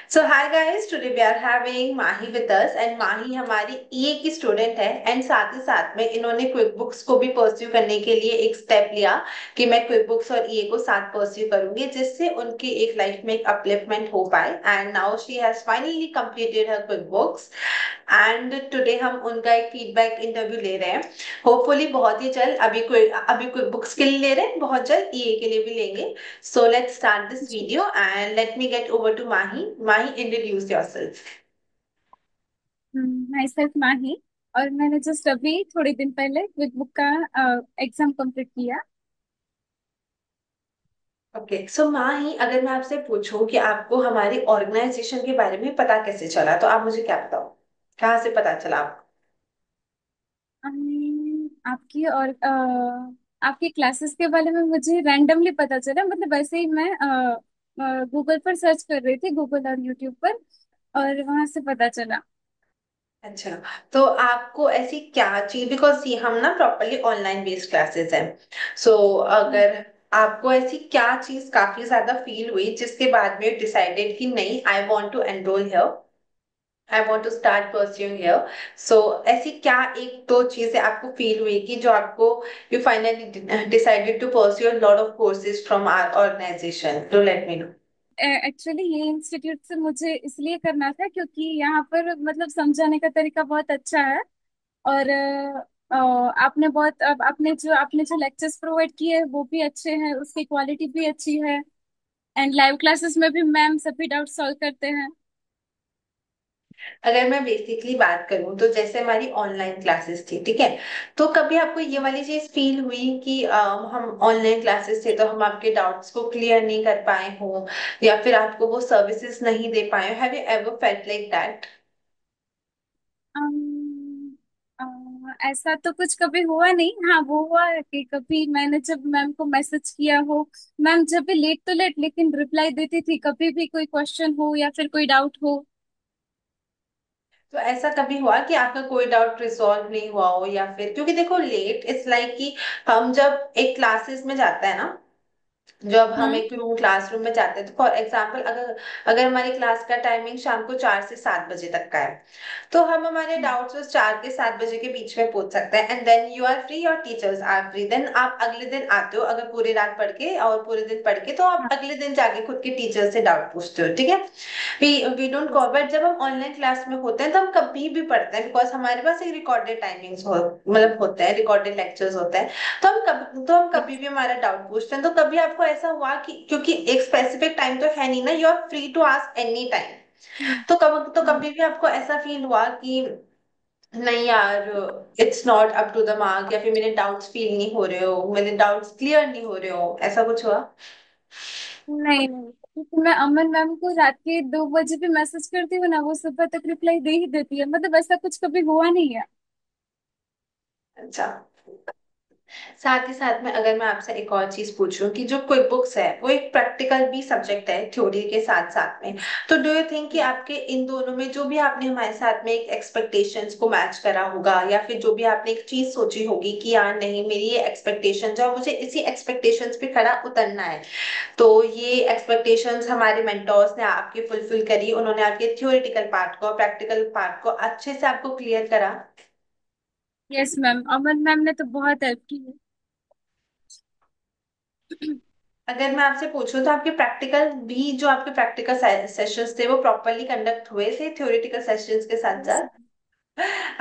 So hi guys, today we are having Mahi with us and Mahi हमारी EA की student है and साथ ही साथ में इन्होंने क्विक बुक्स को भी परस्यू करने के लिए एक स्टेप लिया कि मैं क्विक बुक्स और ईए को साथ परस्यू करूंगी जिससे उनकी एक लाइफ में एक अपलिफ्टमेंट हो पाए and now she has finally completed her quick books and today हम उनका एक फीडबैक इंटरव्यू ले रहे हैं। होपफुली बहुत ही जल्द, अभी क्विक बुक्स के लिए ले रहे हैं, बहुत जल्द ईए के लिए भी लेंगे। So let's start this जी। video and let me get over to Mahi. Mahi, introduce yourself. Myself Mahi. और मैंने जस्ट अभी थोड़े दिन पहले क्विक बुक का एग्जाम कंप्लीट किया। ओके, सो माही, अगर मैं आपसे पूछूं कि आपको हमारी ऑर्गेनाइजेशन के बारे में पता कैसे चला, तो आप मुझे क्या बताओ, कहाँ से पता चला आपको? आपकी और आपकी क्लासेस के बारे में मुझे रैंडमली पता चला, मतलब वैसे ही मैं गूगल पर सर्च कर रही थी, गूगल और यूट्यूब पर, और वहां से पता चला। अच्छा, तो आपको ऐसी क्या चीज, बिकॉज ये हम ना प्रॉपरली ऑनलाइन बेस्ड क्लासेस हैं, सो अगर आपको ऐसी क्या चीज काफी ज्यादा फील हुई जिसके बाद में डिसाइडेड कि नहीं, I want to enrol here, I want to start pursuing here. So ऐसी क्या एक दो चीजें आपको फील हुई कि जो आपको you finally decided to pursue a lot of courses from our organisation, do let me know. Actually ये इंस्टीट्यूट से मुझे इसलिए करना था क्योंकि यहाँ पर मतलब समझाने का तरीका बहुत अच्छा है। और आपने जो लेक्चर्स प्रोवाइड किए हैं वो भी अच्छे हैं, उसकी क्वालिटी भी अच्छी है। एंड लाइव क्लासेस में भी मैम सभी डाउट सॉल्व करते हैं। अगर मैं बेसिकली बात करूं तो जैसे हमारी ऑनलाइन क्लासेस थी, ठीक है, तो कभी आपको ये वाली चीज फील हुई कि हम ऑनलाइन क्लासेस थे तो हम आपके डाउट्स को क्लियर नहीं कर पाए हों या फिर आपको वो सर्विसेज नहीं दे पाए? Have you ever felt like that? ऐसा तो कुछ कभी हुआ नहीं। हाँ, वो हुआ है कि कभी मैंने जब मैम को मैसेज किया हो, मैम जब भी लेट तो लेट लेकिन रिप्लाई देती थी, कभी भी कोई क्वेश्चन हो या फिर कोई डाउट हो। तो ऐसा कभी हुआ कि आपका कोई डाउट रिजॉल्व नहीं हुआ हो, या फिर क्योंकि देखो लेट इट्स लाइक कि हम जब एक क्लासेस में जाते हैं ना, जब हम हम्म। एक क्लासरूम में जाते हैं, तो फॉर एग्जाम्पल अगर अगर हमारी क्लास का टाइमिंग शाम को 4 से 7 बजे तक का है, तो हम हमारे डाउट्स उस 4 के 7 बजे के बीच में पूछ सकते हैं and then you are free और टीचर्स आर फ्री, देन आप अगले दिन आते हो, अगर पूरी रात पढ़ के और पूरे दिन पढ़ के, तो आप हाँ। अगले दिन जाके खुद के टीचर से डाउट पूछते हो, ठीक है। We don't yes। Call, but जब हम ऑनलाइन क्लास में होते हैं तो हम कभी भी पढ़ते हैं, बिकॉज हमारे पास एक रिकॉर्डेड टाइमिंग्स हो, मतलब होते हैं, रिकॉर्डेड लेक्चर्स होते हैं। तो हम कभी yes। भी हमारा डाउट पूछते हैं। तो कभी आपको ऐसा हुआ कि क्योंकि एक स्पेसिफिक टाइम तो है नहीं ना, you are free to ask any time, hmm. तो हम्म। कभी भी आपको ऐसा फील हुआ कि नहीं यार, it's not up to the mark, या फिर मेरे डाउट्स फील नहीं हो रहे हो, मेरे डाउट्स क्लियर नहीं हो रहे हो, ऐसा कुछ हुआ? नहीं नहीं, क्योंकि मैं अमन मैम को रात के 2 बजे भी मैसेज करती हूँ ना, वो सुबह तक रिप्लाई दे ही देती है, मतलब ऐसा कुछ कभी हुआ नहीं है। अच्छा, साथ ही साथ में अगर मैं आपसे एक और चीज पूछूं कि जो क्विक बुक्स है वो एक प्रैक्टिकल भी सब्जेक्ट है थ्योरी के साथ साथ में, तो डू यू थिंक कि आपके इन दोनों में जो भी आपने हमारे साथ में एक एक्सपेक्टेशंस को मैच करा होगा, या फिर जो भी आपने एक चीज सोची होगी कि यार नहीं, मेरी ये एक्सपेक्टेशन जो है, मुझे इसी एक्सपेक्टेशंस पे खरा उतरना है, तो ये एक्सपेक्टेशंस हमारे मेंटोर्स ने आपकी फुलफिल करी, उन्होंने आपके थ्योरेटिकल पार्ट को, प्रैक्टिकल पार्ट को अच्छे से आपको क्लियर करा? यस मैम, अमन मैम ने तो बहुत हेल्प की है। अगर मैं आपसे पूछूं तो आपके प्रैक्टिकल भी, जो आपके प्रैक्टिकल सेशंस थे, वो प्रॉपरली कंडक्ट हुए थे थ्योरेटिकल सेशंस के साथ यस। साथ?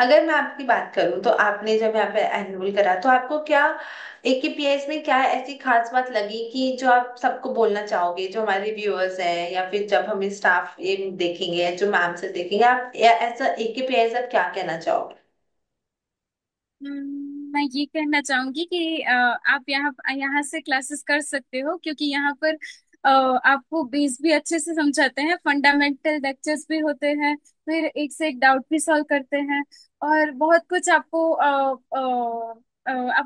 अगर मैं आपकी बात करूं तो आपने जब यहाँ पे एनरोल करा तो आपको क्या एकेपीएस में क्या ऐसी खास बात लगी कि जो आप सबको बोलना चाहोगे, जो हमारे व्यूअर्स हैं या फिर जब हमें स्टाफ ये देखेंगे, जो मैम से देखेंगे, आप एज अ एकेपीएस आप क्या कहना चाहोगे? मैं ये कहना चाहूंगी कि आप यहाँ यहाँ से क्लासेस कर सकते हो, क्योंकि यहाँ पर आपको बेस भी अच्छे से समझाते हैं, फंडामेंटल लेक्चर्स भी होते हैं, फिर एक से एक डाउट भी सॉल्व करते हैं, और बहुत कुछ आपको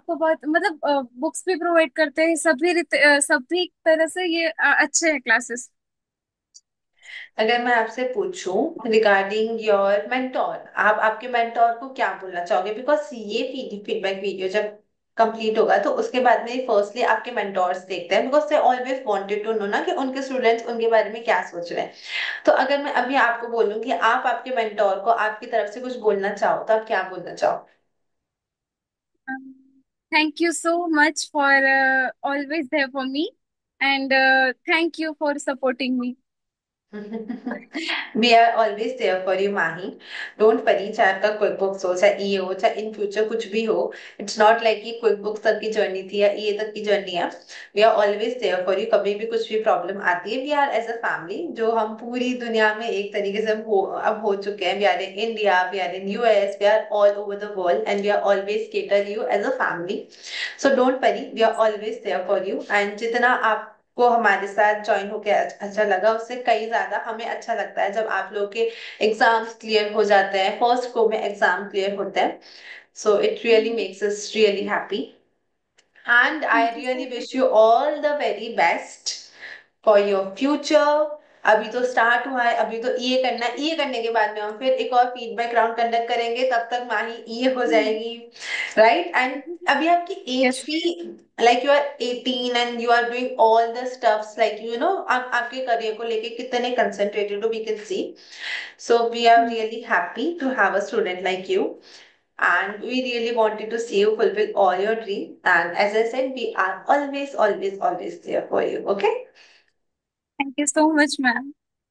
बहुत मतलब बुक्स भी प्रोवाइड करते हैं, सभी तरह से ये अच्छे हैं क्लासेस। अगर मैं आपसे पूछूं रिगार्डिंग योर मेंटोर, आप आपके मेंटोर को क्या बोलना चाहोगे, बिकॉज ये फीडबैक वीडियो जब कंप्लीट होगा तो उसके बाद में फर्स्टली आपके मेंटोर्स देखते हैं, because they always wanted to know ना कि उनके स्टूडेंट्स उनके बारे में क्या सोच रहे हैं। तो अगर मैं अभी आपको बोलूं कि आप आपके मेंटोर को आपकी तरफ से कुछ बोलना चाहो तो आप क्या बोलना चाहो? Thank you so much for always there for me, and thank you for supporting me. We are always there for you, Mahi. Don't worry, चाहे आपका क्विक बुक्स हो, चाहे ईए हो, चाहे इन फ्यूचर कुछ भी हो। इट्स नॉट लाइक कि क्विक बुक्स तक की जर्नी थी या ईए तक की जर्नी है। We are always there for you, कभी भी कुछ भी प्रॉब्लम आती है। We are as a family, जो हम पूरी दुनिया में एक तरीके से अब हो चुके हैं। We are in India, we are in US, we are all over the world and we are always cater you as a family. So don't worry, we are Yes. Always there for you. And जितना आपको हमारे साथ join होके अच्छा लगा, उससे कई ज्यादा हमें अच्छा लगता है जब आप लोग के एग्जाम्स क्लियर हो जाते हैं, फर्स्ट को में एग्जाम क्लियर होते हैं। So it really Mm. Makes us really happy. And I Thank you really so much. Wish you all the very best for your future. अभी तो स्टार्ट हुआ है, अभी तो ईए करना है। ईए करने के बाद में हम फिर एक और फीडबैक राउंड कंडक्ट करेंगे, तब तक माही ईए हो Mm. जाएगी, राइट? एंड अभी आपकी एज Yes. भी, like you are 18 and you are doing all the stuffs, like you know आप आपके करियर को लेके कितने कंसंट्रेटेड हो, we can see. So we are Mm. Really happy to have a student like you, and we really wanted to see you fulfill all your dreams. And as I said, we are always, always, always there for you. Okay? Thank you so much, ma'am.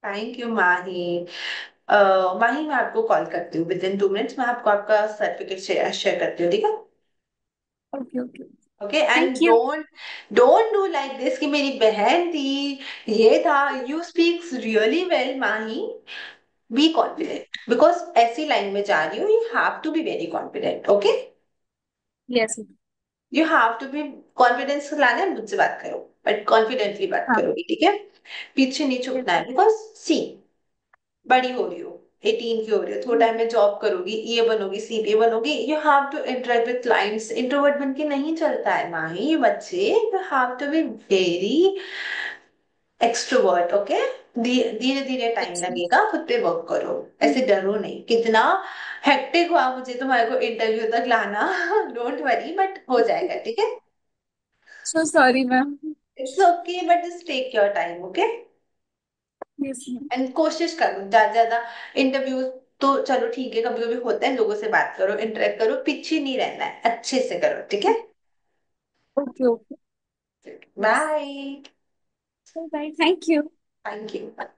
Thank you Mahi. Mahi, मैं आपको call करती हूँ with in 2 minutes. मैं आपको आपका certificate share share करती हूँ, ठीक है? Okay, okay. Okay, Thank and you. Don't do like this कि मेरी बहन थी, ये था। You speaks really well Mahi. Be confident, because ऐसी लाइन में जा रही हो, you have to be very confident. Okay? Yes. You have to be, confidence लाना है मुझसे बात करो, बट कॉन्फिडेंटली बात हाँ. करोगी, ठीक है? पीछे नहीं Yes. छुपना है, बिकॉज सी, बड़ी हो रही हो, 18 की हो रही हो, थोड़ा Mm. टाइम में जॉब करोगी, ये बनोगी, सीपीए बनोगी, you have to interact with clients. Introvert बन के नहीं चलता है माही बच्चे, you have to be very extrovert. Okay? धीरे धीरे टाइम Yes. लगेगा, खुद पे वर्क करो, Mm. ऐसे डरो नहीं। कितना हेक्टिक हुआ मुझे तुम्हारे को इंटरव्यू तक लाना। डोंट वरी, बट हो जाएगा, ठीक है? So sorry, ma'am. It's okay, but just take your time. Okay? Yes, ma'am. And कोशिश करो ज्यादा ज्यादा इंटरव्यू, तो चलो ठीक है, कभी कभी होता है, लोगों से बात करो, इंटरेक्ट करो, पीछे नहीं रहना है, अच्छे से करो, ठीक है? Okay, okay. Yes. Bye. So bye. Thank you. Thank you.